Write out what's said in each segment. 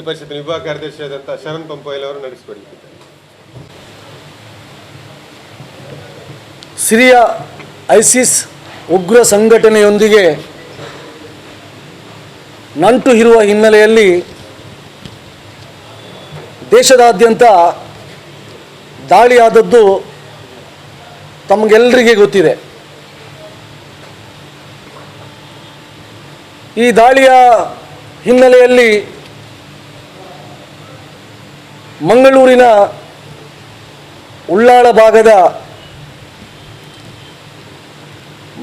ಪರಿಷತ್ ವಿಭಾಗ ಕಾರ್ಯದರ್ಶಿಯಾದಂಥ ಶರಣ್ ಪಂಪೋಯಲ್ ಅವರು ನಡೆಸಿಕೊಡಲಿದ್ದಾರೆ. ಸಿರಿಯಾ ಐಸಿಸ್ ಉಗ್ರ ಸಂಘಟನೆಯೊಂದಿಗೆ ನಂಟು ಇರುವ ಹಿನ್ನೆಲೆಯಲ್ಲಿ ದೇಶದಾದ್ಯಂತ ದಾಳಿಯಾದದ್ದು ತಮಗೆಲ್ಲರಿಗೆ ಗೊತ್ತಿದೆ. ಈ ದಾಳಿಯ ಹಿನ್ನೆಲೆಯಲ್ಲಿ ಮಂಗಳೂರಿನ ಉಳ್ಳಾಳ ಭಾಗದ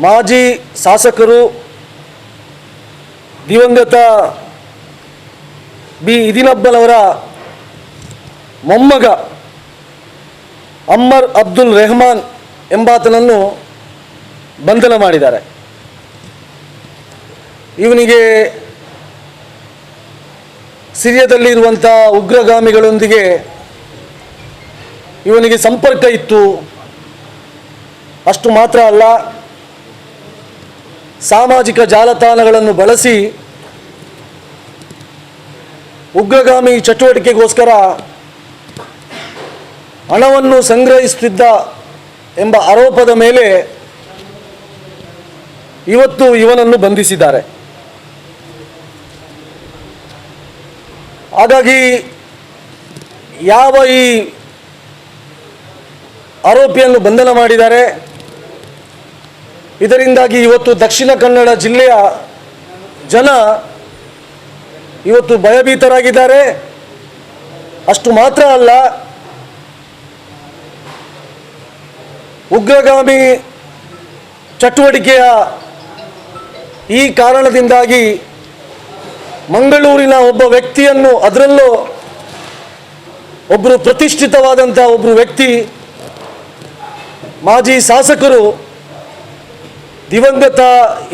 ಮಾಜಿ ಶಾಸಕರು ದಿವಂಗತ ಬಿ ಇದಿನಬ್ಬನವರ ಮೊಮ್ಮಗ ಅಮ್ಮರ್ ಅಬ್ದುಲ್ ರೆಹಮಾನ್ ಎಂಬಾತನನ್ನು ಬಂಧನ ಮಾಡಿದ್ದಾರೆ. ಇವನಿಗೆ ಸಿರಿಯಾದಲ್ಲಿರುವಂಥ ಉಗ್ರಗಾಮಿಗಳೊಂದಿಗೆ ಇವನಿಗೆ ಸಂಪರ್ಕ ಇತ್ತು. ಅಷ್ಟು ಮಾತ್ರ ಅಲ್ಲ, ಸಾಮಾಜಿಕ ಜಾಲತಾಣಗಳನ್ನು ಬಳಸಿ ಉಗ್ರಗಾಮಿ ಚಟುವಟಿಕೆಗೋಸ್ಕರ ಹಣವನ್ನು ಸಂಗ್ರಹಿಸುತ್ತಿದ್ದ ಎಂಬ ಆರೋಪದ ಮೇಲೆ ಇವತ್ತು ಇವನನ್ನು ಬಂಧಿಸಿದ್ದಾರೆ. ಹಾಗಾಗಿ ಯಾವ ಈ ಆರೋಪಿಯನ್ನು ಬಂಧನ ಮಾಡಿದ್ದಾರೆ, ಇದರಿಂದಾಗಿ ಇವತ್ತು ದಕ್ಷಿಣ ಕನ್ನಡ ಜಿಲ್ಲೆಯ ಜನ ಇವತ್ತು ಭಯಭೀತರಾಗಿದ್ದಾರೆ. ಅಷ್ಟು ಮಾತ್ರ ಅಲ್ಲ, ಉಗ್ರಗಾಮಿ ಚಟುವಟಿಕೆಯ ಈ ಕಾರಣದಿಂದಾಗಿ ಮಂಗಳೂರಿನ ಒಬ್ಬ ವ್ಯಕ್ತಿಯನ್ನು, ಅದರಲ್ಲೂ ಒಬ್ಬರು ಪ್ರತಿಷ್ಠಿತವಾದಂಥ ಒಬ್ಬರು ವ್ಯಕ್ತಿ, ಮಾಜಿ ಶಾಸಕರು ದಿವಂಗತ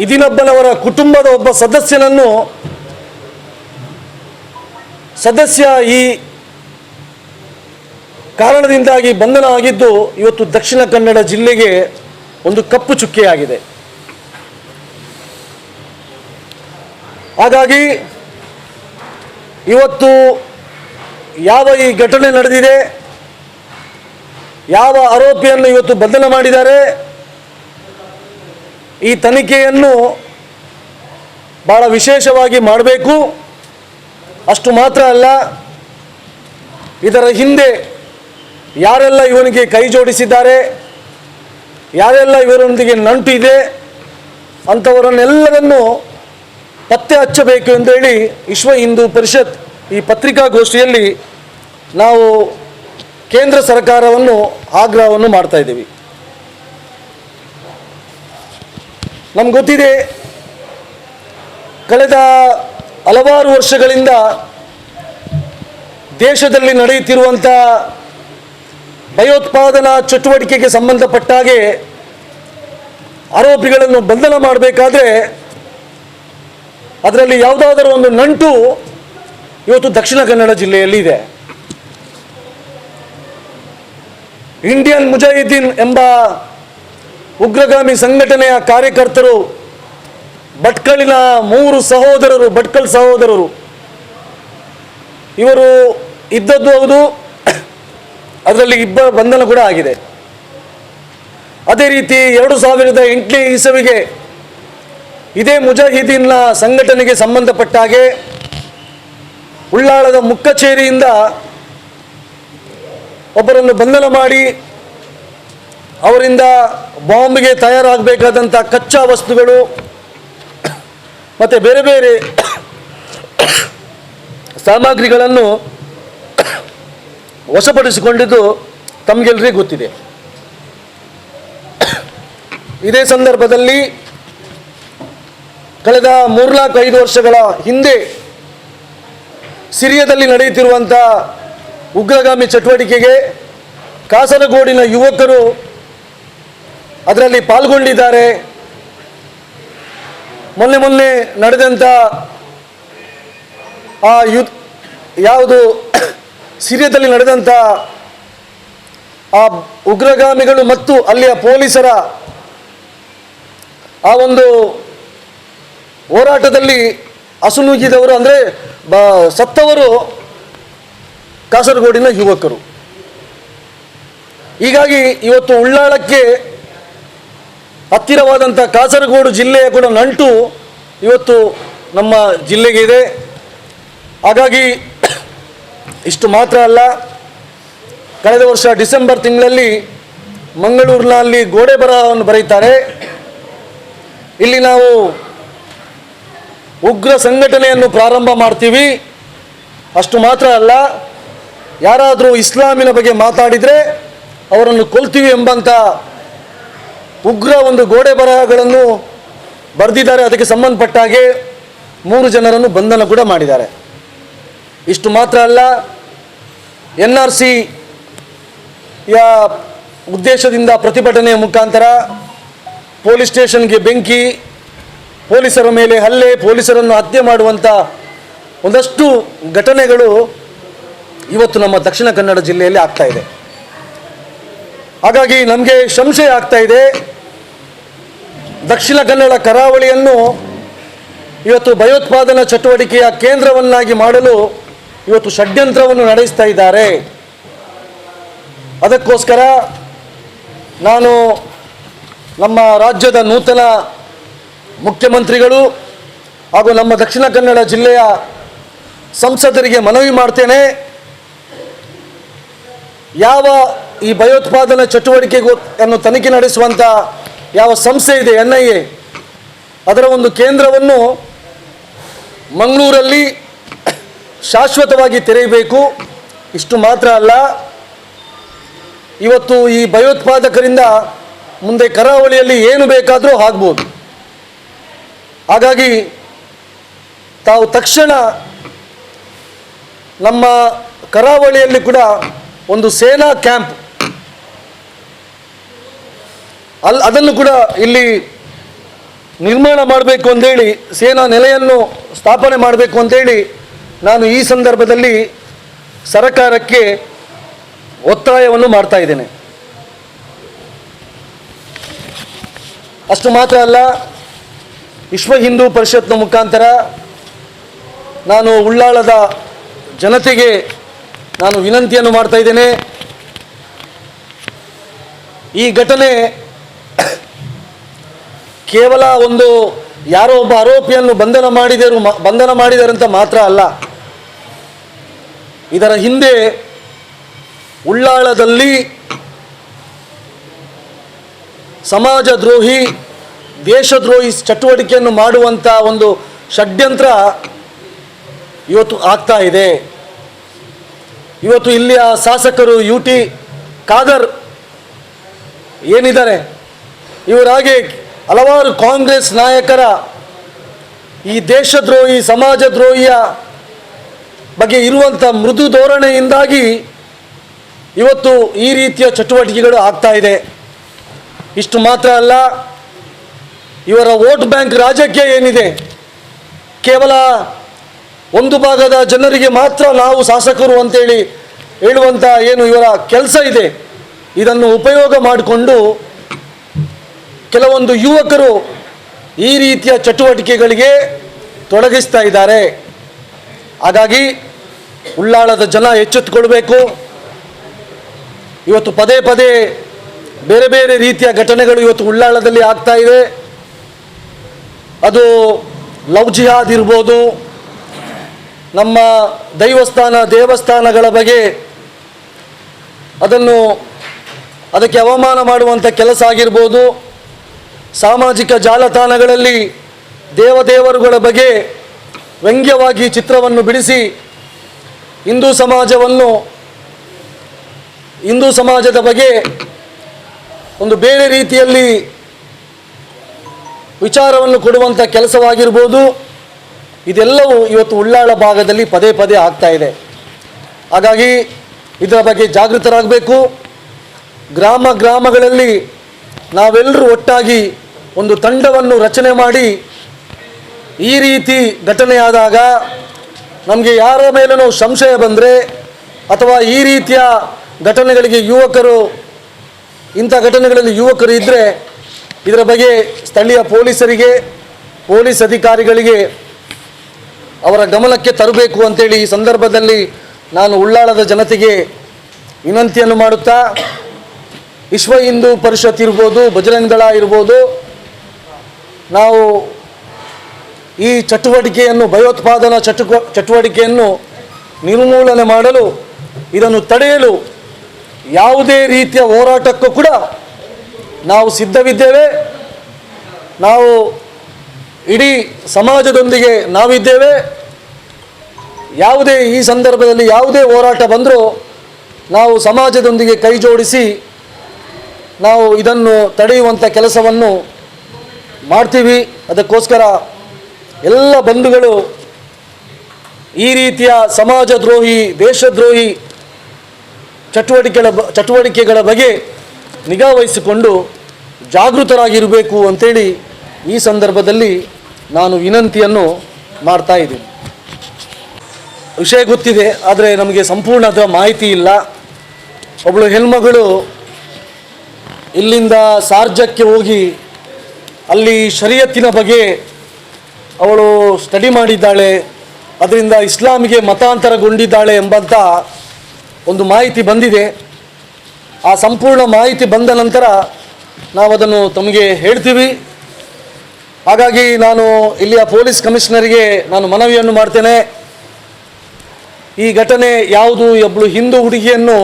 ಇದಿನಬ್ಬನವರ ಕುಟುಂಬದ ಒಬ್ಬ ಸದಸ್ಯ ಈ ಕಾರಣದಿಂದಾಗಿ ಬಂಧನ ಆಗಿದ್ದು ಇವತ್ತು ದಕ್ಷಿಣ ಕನ್ನಡ ಜಿಲ್ಲೆಗೆ ಒಂದು ಕಪ್ಪು ಚುಕ್ಕೆಯಾಗಿದೆ. ಹಾಗಾಗಿ ಇವತ್ತು ಯಾವ ಈ ಘಟನೆ ನಡೆದಿದೆ, ಯಾವ ಆರೋಪಿಯನ್ನು ಇವತ್ತು ಬಂಧನ ಮಾಡಿದ್ದಾರೆ, ಈ ತನಿಖೆಯನ್ನು ಭಾಳ ವಿಶೇಷವಾಗಿ ಮಾಡಬೇಕು. ಅಷ್ಟು ಮಾತ್ರ ಅಲ್ಲ, ಇದರ ಹಿಂದೆ ಯಾರೆಲ್ಲ ಇವನಿಗೆ ಕೈ ಜೋಡಿಸಿದ್ದಾರೆ, ಯಾರೆಲ್ಲ ಇವರೊಂದಿಗೆ ನಂಟು ಇದೆ ಅಂಥವರನ್ನೆಲ್ಲರನ್ನು ಪತ್ತೆ ಹಚ್ಚಬೇಕು ಅಂತೇಳಿ ವಿಶ್ವ ಹಿಂದೂ ಪರಿಷತ್ ಈ ಪತ್ರಿಕಾಗೋಷ್ಠಿಯಲ್ಲಿ ನಾವು ಕೇಂದ್ರ ಸರ್ಕಾರವನ್ನು ಆಗ್ರಹವನ್ನು ಮಾಡ್ತಾ ಇದ್ದೀವಿ. ನಮ್ಗೆ ಗೊತ್ತಿದೆ, ಕಳೆದ ಹಲವಾರು ವರ್ಷಗಳಿಂದ ದೇಶದಲ್ಲಿ ನಡೆಯುತ್ತಿರುವಂಥ ಭಯೋತ್ಪಾದನಾ ಚಟುವಟಿಕೆಗೆ ಸಂಬಂಧಪಟ್ಟ ಹಾಗೆ ಆರೋಪಿಗಳನ್ನು ಬಂಧನ ಮಾಡಬೇಕಾದ್ರೆ ಅದರಲ್ಲಿ ಯಾವುದಾದರೂ ಒಂದು ನಂಟು ಇವತ್ತು ದಕ್ಷಿಣ ಕನ್ನಡ ಜಿಲ್ಲೆಯಲ್ಲಿ ಇದೆ. ಇಂಡಿಯನ್ ಮುಜಾಹಿದೀನ್ ಎಂಬ ಉಗ್ರಗಾಮಿ ಸಂಘಟನೆಯ ಕಾರ್ಯಕರ್ತರು, ಭಟ್ಕಳಿನ 3 ಸಹೋದರರು, ಭಟ್ಕಲ್ ಸಹೋದರರು, ಇವರು ಇದ್ದದ್ದು ಹೌದು, ಅದರಲ್ಲಿ ಇಬ್ಬರ ಬಂಧನ ಕೂಡ ಆಗಿದೆ. ಅದೇ ರೀತಿ 2008ನೇ ಇಸವಿಗೆ ಇದೇ ಮುಜಾಹಿದೀನ್ನ ಸಂಘಟನೆಗೆ ಸಂಬಂಧಪಟ್ಟ ಹಾಗೆ ಉಳ್ಳಾಳದ ಮುಕ್ಕಚೇರಿಯಿಂದ ಒಬ್ಬರನ್ನು ಬಂಧನ ಮಾಡಿ ಅವರಿಂದ ಬಾಂಬ್ಗೆ ತಯಾರಾಗಬೇಕಾದಂಥ ಕಚ್ಚಾ ವಸ್ತುಗಳು ಮತ್ತು ಬೇರೆ ಬೇರೆ ಸಾಮಗ್ರಿಗಳನ್ನು ವಶಪಡಿಸಿಕೊಂಡಿದ್ದು ತಮಗೆಲ್ಲರಿಗೂ ಗೊತ್ತಿದೆ. ಇದೇ ಸಂದರ್ಭದಲ್ಲಿ ಕಳೆದ 3-5 ವರ್ಷಗಳ ಹಿಂದೆ ಸಿರಿಯಾದಲ್ಲಿ ನಡೆಯುತ್ತಿರುವಂಥ ಉಗ್ರಗಾಮಿ ಚಟುವಟಿಕೆಗೆ ಕಾಸರಗೋಡಿನ ಯುವಕರು ಅದರಲ್ಲಿ ಪಾಲ್ಗೊಂಡಿದ್ದಾರೆ. ಮೊನ್ನೆ ನಡೆದಂಥ ಆ ಯಾವುದು ಸಿರಿಯಾದಲ್ಲಿ ನಡೆದಂಥ ಆ ಉಗ್ರಗಾಮಿಗಳು ಮತ್ತು ಅಲ್ಲಿಯ ಪೊಲೀಸರ ಆ ಒಂದು ಹೋರಾಟದಲ್ಲಿ ಅಸುನೂಗಿದವರು ಅಂದರೆ ಸತ್ತವರು ಕಾಸರಗೋಡಿನ ಯುವಕರು. ಹೀಗಾಗಿ ಇವತ್ತು ಉಳ್ಳಾಳಕ್ಕೆ ಹತ್ತಿರವಾದಂಥ ಕಾಸರಗೋಡು ಜಿಲ್ಲೆಯ ಕೂಡ ನಂಟು ಇವತ್ತು ನಮ್ಮ ಜಿಲ್ಲೆಗೆ ಇದೆ. ಹಾಗಾಗಿ ಇಷ್ಟು ಮಾತ್ರ ಅಲ್ಲ, ಕಳೆದ ವರ್ಷ ಡಿಸೆಂಬರ್ ತಿಂಗಳಲ್ಲಿ ಮಂಗಳೂರಿನಲ್ಲಿ ಗೋಡೆ ಬರಹವನ್ನು ಬರೀತಾರೆ. ಇಲ್ಲಿ ನಾವು ಉಗ್ರ ಸಂಘಟನೆಯನ್ನು ಪ್ರಾರಂಭ ಮಾಡ್ತೀವಿ. ಅಷ್ಟು ಮಾತ್ರ ಅಲ್ಲ, ಯಾರಾದರೂ ಇಸ್ಲಾಮಿನ ಬಗ್ಗೆ ಮಾತಾಡಿದರೆ ಅವರನ್ನು ಕೊಲ್ತೀವಿ ಎಂಬಂಥ ಉಗ್ರ ಒಂದು ಗೋಡೆ ಬರಹಗಳನ್ನು ಬರೆದಿದ್ದಾರೆ. ಅದಕ್ಕೆ ಸಂಬಂಧಪಟ್ಟ ಹಾಗೆ 3 ಜನರನ್ನು ಬಂಧನ ಕೂಡ ಮಾಡಿದ್ದಾರೆ. ಇಷ್ಟು ಮಾತ್ರ ಅಲ್ಲ, NRC ಉದ್ದೇಶದಿಂದ ಪ್ರತಿಭಟನೆಯ ಮುಖಾಂತರ ಪೊಲೀಸ್ ಸ್ಟೇಷನ್ಗೆ ಬೆಂಕಿ, ಪೊಲೀಸರ ಮೇಲೆ ಹಲ್ಲೆ, ಪೊಲೀಸರನ್ನು ಹತ್ಯೆ ಮಾಡುವಂಥ ಒಂದಷ್ಟು ಘಟನೆಗಳು ಇವತ್ತು ನಮ್ಮ ದಕ್ಷಿಣ ಕನ್ನಡ ಜಿಲ್ಲೆಯಲ್ಲಿ ಆಗ್ತಾ ಇದೆ. ಹಾಗಾಗಿ ನಮಗೆ ಸಂಶಯ ಆಗ್ತಾ ಇದೆ, ದಕ್ಷಿಣ ಕನ್ನಡ ಕರಾವಳಿಯನ್ನು ಇವತ್ತು ಭಯೋತ್ಪಾದನಾ ಚಟುವಟಿಕೆಯ ಕೇಂದ್ರವನ್ನಾಗಿ ಮಾಡಲು ಇವತ್ತು ಷಡ್ಯಂತ್ರವನ್ನು ನಡೆಸ್ತಾ ಇದ್ದಾರೆ. ಅದಕ್ಕೋಸ್ಕರ ನಾನು ನಮ್ಮ ರಾಜ್ಯದ ನೂತನ ಮುಖ್ಯಮಂತ್ರಿಗಳು ಹಾಗೂ ನಮ್ಮ ದಕ್ಷಿಣ ಕನ್ನಡ ಜಿಲ್ಲೆಯ ಸಂಸದರಿಗೆ ಮನವಿ ಮಾಡ್ತೇನೆ, ಯಾವ ಈ ಭಯೋತ್ಪಾದನಾ ಚಟುವಟಿಕೆಯನ್ನು ತನಿಖೆ ನಡೆಸುವಂಥ ಯಾವ ಸಂಸ್ಥೆ ಇದೆ NIA, ಅದರ ಒಂದು ಕೇಂದ್ರವನ್ನು ಮಂಗಳೂರಲ್ಲಿ ಶಾಶ್ವತವಾಗಿ ತೆರೆಯಬೇಕು. ಇಷ್ಟು ಮಾತ್ರ ಅಲ್ಲ, ಇವತ್ತು ಈ ಭಯೋತ್ಪಾದಕರಿಂದ ಮುಂದೆ ಕರಾವಳಿಯಲ್ಲಿ ಏನು ಬೇಕಾದರೂ ಆಗ್ಬೋದು. ಹಾಗಾಗಿ ತಾವು ತಕ್ಷಣ ನಮ್ಮ ಕರಾವಳಿಯಲ್ಲಿ ಕೂಡ ಒಂದು ಸೇನಾ ಕ್ಯಾಂಪ್ ಅದನ್ನು ಕೂಡ ಇಲ್ಲಿ ನಿರ್ಮಾಣ ಮಾಡಬೇಕು ಅಂತೇಳಿ, ಸೇನಾ ನೆಲೆಯನ್ನು ಸ್ಥಾಪನೆ ಮಾಡಬೇಕು ಅಂತೇಳಿ ನಾನು ಈ ಸಂದರ್ಭದಲ್ಲಿ ಸರ್ಕಾರಕ್ಕೆ ಒತ್ತಾಯವನ್ನು ಮಾಡ್ತಾ ಇದ್ದೇನೆ. ಅಷ್ಟು ಮಾತ್ರ ಅಲ್ಲ, ವಿಶ್ವ ಹಿಂದೂ ಪರಿಷತ್ನ ಮುಖಾಂತರ ನಾನು ಉಳ್ಳಾಳದ ಜನತೆಗೆ ನಾನು ವಿನಂತಿಯನ್ನು ಮಾಡ್ತಾ ಇದ್ದೇನೆ. ಈ ಘಟನೆ ಕೇವಲ ಒಂದು ಯಾರೋ ಒಬ್ಬ ಆರೋಪಿಯನ್ನು ಬಂಧನ ಮಾಡಿದರು ಅಂತ ಮಾತ್ರ ಅಲ್ಲ, ಇದರ ಹಿಂದೆ ಉಳ್ಳಾಳದಲ್ಲಿ ಸಮಾಜದ್ರೋಹಿ, ದೇಶದ್ರೋಹಿ ಚಟುವಟಿಕೆಯನ್ನು ಮಾಡುವಂಥ ಒಂದು ಷಡ್ಯಂತ್ರ ಇವತ್ತು ಆಗ್ತಾ ಇದೆ. ಇವತ್ತು ಇಲ್ಲಿಯ ಶಾಸಕರು UT ಖಾದರ್ ಏನಿದ್ದಾರೆ, ಇವರಾಗೆ ಹಲವಾರು ಕಾಂಗ್ರೆಸ್ ನಾಯಕರ ಈ ದೇಶದ್ರೋಹಿ, ಸಮಾಜದ್ರೋಹಿಯ ಬಗ್ಗೆ ಇರುವಂಥ ಮೃದು ಧೋರಣೆಯಿಂದಾಗಿ ಇವತ್ತು ಈ ರೀತಿಯ ಚಟುವಟಿಕೆಗಳು ಆಗ್ತಾ ಇದೆ. ಇಷ್ಟು ಮಾತ್ರ ಅಲ್ಲ, ಇವರ ವೋಟ್ ಬ್ಯಾಂಕ್ ರಾಜಕೀಯ ಏನಿದೆ, ಕೇವಲ ಒಂದು ಭಾಗದ ಜನರಿಗೆ ಮಾತ್ರ ನಾವು ಶಾಸಕರು ಅಂತೇಳಿ ಹೇಳುವಂಥ ಏನು ಇವರ ಕೆಲಸ ಇದೆ, ಇದನ್ನು ಉಪಯೋಗ ಮಾಡಿಕೊಂಡು ಕೆಲವೊಂದು ಯುವಕರು ಈ ರೀತಿಯ ಚಟುವಟಿಕೆಗಳಿಗೆ ತೊಡಗಿಸ್ತಾ ಇದ್ದಾರೆ. ಹಾಗಾಗಿ ಉಳ್ಳಾಳದ ಜನ ಎಚ್ಚೆತ್ತುಕೊಳ್ಬೇಕು. ಇವತ್ತು ಪದೇ ಪದೇ ಬೇರೆ ಬೇರೆ ರೀತಿಯ ಘಟನೆಗಳು ಇವತ್ತು ಉಳ್ಳಾಳದಲ್ಲಿ ಆಗ್ತಾ ಇದೆ. ಅದು ಲವ್ ಜಿಹಾದ್ ಇರ್ಬೋದು, ನಮ್ಮ ದೇವಸ್ಥಾನಗಳ ಬಗ್ಗೆ ಅದಕ್ಕೆ ಅವಮಾನ ಮಾಡುವಂಥ ಕೆಲಸ ಆಗಿರ್ಬೋದು, ಸಾಮಾಜಿಕ ಜಾಲತಾಣಗಳಲ್ಲಿ ದೇವರುಗಳ ಬಗ್ಗೆ ವ್ಯಂಗ್ಯವಾಗಿ ಚಿತ್ರವನ್ನು ಬಿಡಿಸಿ ಹಿಂದೂ ಸಮಾಜದ ಬಗ್ಗೆ ಒಂದು ಬೇರೆ ರೀತಿಯಲ್ಲಿ ವಿಚಾರವನ್ನು ಕೊಡುವಂಥ ಕೆಲಸವಾಗಿರ್ಬೋದು, ಇದೆಲ್ಲವೂ ಇವತ್ತು ಉಳ್ಳಾಳ ಭಾಗದಲ್ಲಿ ಪದೇ ಪದೇ ಆಗ್ತಾ ಇದೆ. ಹಾಗಾಗಿ ಇದರ ಬಗ್ಗೆ ಜಾಗೃತರಾಗಬೇಕು. ಗ್ರಾಮಗಳಲ್ಲಿ ನಾವೆಲ್ಲರೂ ಒಟ್ಟಾಗಿ ಒಂದು ತಂಡವನ್ನು ರಚನೆ ಮಾಡಿ ಈ ರೀತಿ ಘಟನೆಯಾದಾಗ ನಮಗೆ ಯಾರ ಮೇಲೂ ಸಂಶಯ ಬಂದರೆ ಅಥವಾ ಈ ರೀತಿಯ ಘಟನೆಗಳಿಗೆ ಇಂಥ ಘಟನೆಗಳಲ್ಲಿ ಯುವಕರು ಇದ್ದರೆ ಇದರ ಬಗ್ಗೆ ಸ್ಥಳೀಯ ಪೊಲೀಸ್ ಅಧಿಕಾರಿಗಳಿಗೆ ಅವರ ಗಮನಕ್ಕೆ ತರಬೇಕು ಅಂತೇಳಿ ಈ ಸಂದರ್ಭದಲ್ಲಿ ನಾನು ಉಳ್ಳಾಳದ ಜನತೆಗೆ ವಿನಂತಿಯನ್ನು ಮಾಡುತ್ತಾ, ವಿಶ್ವ ಹಿಂದೂ ಪರಿಷತ್ ಇರ್ಬೋದು, ಬಜರಂಗ ದಳ ಇರ್ಬೋದು, ನಾವು ಈ ಚಟುವಟಿಕೆಯನ್ನು, ಭಯೋತ್ಪಾದನಾ ಚಟುವಟಿಕೆಯನ್ನು ನಿರ್ಮೂಲನೆ ಮಾಡಲು, ಇದನ್ನು ತಡೆಯಲು ಯಾವುದೇ ರೀತಿಯ ಹೋರಾಟಕ್ಕೂ ಕೂಡ ನಾವು ಸಿದ್ಧವಿದ್ದೇವೆ. ನಾವು ಇಡೀ ಸಮಾಜದೊಂದಿಗೆ ನಾವಿದ್ದೇವೆ. ಯಾವುದೇ ಈ ಸಂದರ್ಭದಲ್ಲಿ ಯಾವುದೇ ಹೋರಾಟ ಬಂದರೂ ನಾವು ಸಮಾಜದೊಂದಿಗೆ ಕೈ ಜೋಡಿಸಿ ನಾವು ಇದನ್ನು ತಡೆಯುವಂಥ ಕೆಲಸವನ್ನು ಮಾಡ್ತೀವಿ. ಅದಕ್ಕೋಸ್ಕರ ಎಲ್ಲ ಬಂಧುಗಳು ಈ ರೀತಿಯ ಸಮಾಜದ್ರೋಹಿ, ದೇಶದ್ರೋಹಿ ಚಟುವಟಿಕೆಗಳ ಬಗ್ಗೆ ನಿಗಾ ವಹಿಸಿಕೊಂಡು ಜಾಗೃತರಾಗಿರಬೇಕು ಅಂತೇಳಿ ಈ ಸಂದರ್ಭದಲ್ಲಿ ನಾನು ವಿನಂತಿಯನ್ನು ಮಾಡ್ತಾ ಇದ್ದೀನಿ. ವಿಷಯ ಗೊತ್ತಿದೆ, ಆದರೆ ನಮಗೆ ಸಂಪೂರ್ಣದ ಮಾಹಿತಿ ಇಲ್ಲ. ಒಬ್ಬಳು ಹೆಣ್ಮಗಳು ಇಲ್ಲಿಂದ ಶಾರ್ಜಕ್ಕೆ ಹೋಗಿ ಅಲ್ಲಿ ಶರೀಯತ್ತಿನ ಬಗ್ಗೆ ಅವಳು ಸ್ಟಡಿ ಮಾಡಿದ್ದಾಳೆ, ಅದರಿಂದ ಇಸ್ಲಾಮಿಗೆ ಮತಾಂತರಗೊಂಡಿದ್ದಾಳೆ ಎಂಬಂಥ ಒಂದು ಮಾಹಿತಿ ಬಂದಿದೆ. ಆ ಸಂಪೂರ್ಣ ಮಾಹಿತಿ ಬಂದ ನಂತರ ನಾವು ಅದನ್ನು ತಮಗೆ ಹೇಳ್ತೀವಿ. ಹಾಗಾಗಿ ನಾನು ಇಲ್ಲಿಯ ಪೊಲೀಸ್ ಕಮಿಷನರಿಗೆ ನಾನು ಮನವಿಯನ್ನು ಮಾಡ್ತೇನೆ. ಈ ಘಟನೆ ಯಾವುದು, ಒಬ್ಬಳು ಹಿಂದೂ ಹುಡುಗಿಯನ್ನು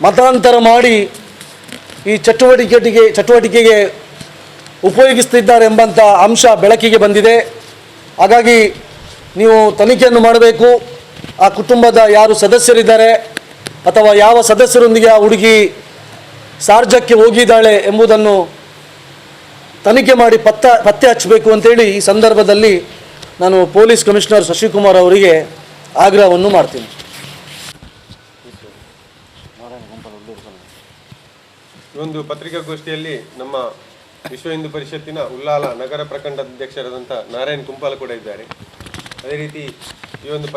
ಮತಾಂತರ ಮಾಡಿ ಈ ಚಟುವಟಿಕೆಗೆ ಉಪಯೋಗಿಸ್ತಿದ್ದಾರೆ ಎಂಬಂಥ ಅಂಶ ಬೆಳಕಿಗೆ ಬಂದಿದೆ. ಹಾಗಾಗಿ ನೀವು ತನಿಖೆಯನ್ನು ಮಾಡಬೇಕು. ಆ ಕುಟುಂಬದ ಯಾರು ಸದಸ್ಯರಿದ್ದಾರೆ ಅಥವಾ ಯಾವ ಸದಸ್ಯರೊಂದಿಗೆ ಆ ಹುಡುಗಿ ಶಾರ್ಜಕ್ಕೆ ಹೋಗಿದ್ದಾಳೆ ಎಂಬುದನ್ನು ತನಿಖೆ ಮಾಡಿ ಪತ್ತೆ ಹಚ್ಚಬೇಕು ಅಂತೇಳಿ ಈ ಸಂದರ್ಭದಲ್ಲಿ ನಾನು ಪೊಲೀಸ್ ಕಮಿಷನರ್ ಶಶಿಕುಮಾರ್ ಅವರಿಗೆ ಆಗ್ರಹವನ್ನು ಮಾಡ್ತೀನಿ. ಈ ಒಂದು ಪತ್ರಿಕಾಗೋಷ್ಠಿಯಲ್ಲಿ ನಮ್ಮ ವಿಶ್ವ ಹಿಂದೂ ಪರಿಷತ್ತಿನ ಉಳ್ಳಾಲ ನಗರ ಪ್ರಖಂಡ ಅಧ್ಯಕ್ಷರಾದಂಥ ನಾರಾಯಣ್ ಕುಂಪಾಲ ಕೂಡ ಇದ್ದಾರೆ. ಅದೇ ರೀತಿ ಈ ಒಂದು